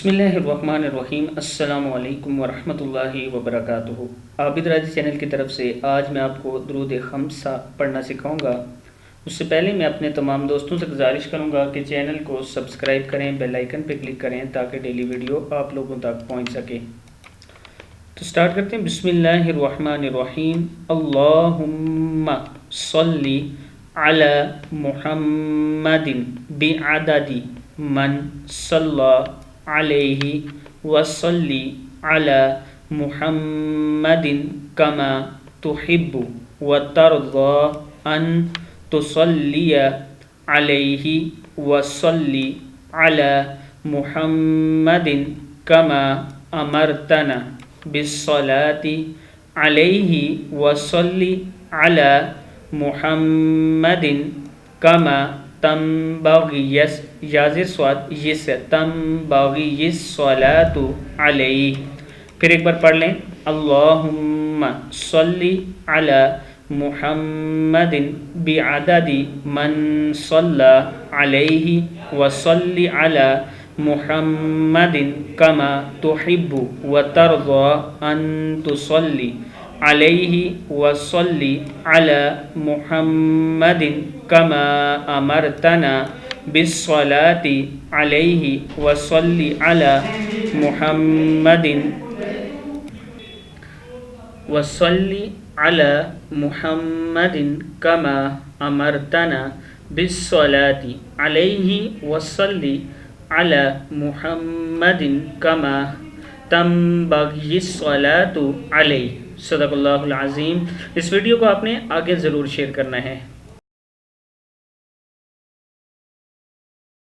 बिस्मिल्लाहिर्रहमानिर्रहीम। अस्सलामु अलैकुम वरहमतुल्लाहि वबरकातुहू। आबिद राजी चैनल की तरफ से आज मैं आपको दुरूद खम्सा पढ़ना सिखाऊंगा। उससे पहले मैं अपने तमाम दोस्तों से गुजारिश करूंगा कि चैनल को सब्सक्राइब करें, बेल आइकन पर क्लिक करें ताकि डेली वीडियो आप लोगों तक पहुंच सके। तो स्टार्ट करते हैं। बिस्मिल्लाहिर्रहमानिर्रहीम। अल्लाहुम्मा सल्ली अला मुहम्मदिन बिअददी मन सल्ला अलैहि वसल्ली अला मुहम्मदिन कमा तुहिब्बु व तर्ज़ा अन तुसल्लिया अलैहि वसल्ली अला मुहम्मदिन कमा अमरतना बिस्सलाति अलैहि वसल्ली अला मुहम्मदिन कमा तंबग़ियस्सलातु अलैहि। फिर एक बार पढ़ लें। अल्लाहुम्मा सल्ली अला मुहम्मदिन बिअददी मन सल्ला अलैहि वसल्ली अला मुहम्मदिन कमा तुहिब्बु व तर्ज़ा अन तुसल्ली अलैहि वसल्ली अला मुहम्मदिन कमा अमरतना बिस्सलाति अलैहि वसल्ली अला मुहम्मदिन कमा अमरतना बिस्सलाति अलैहि वसल्ली अला मुहम्मदिन कमा तंबग़ियस्सलातु अलैहि। सदक़ल्लाहुल अज़ीम। इस वीडियो को आपने आगे ज़रूर शेयर करना है।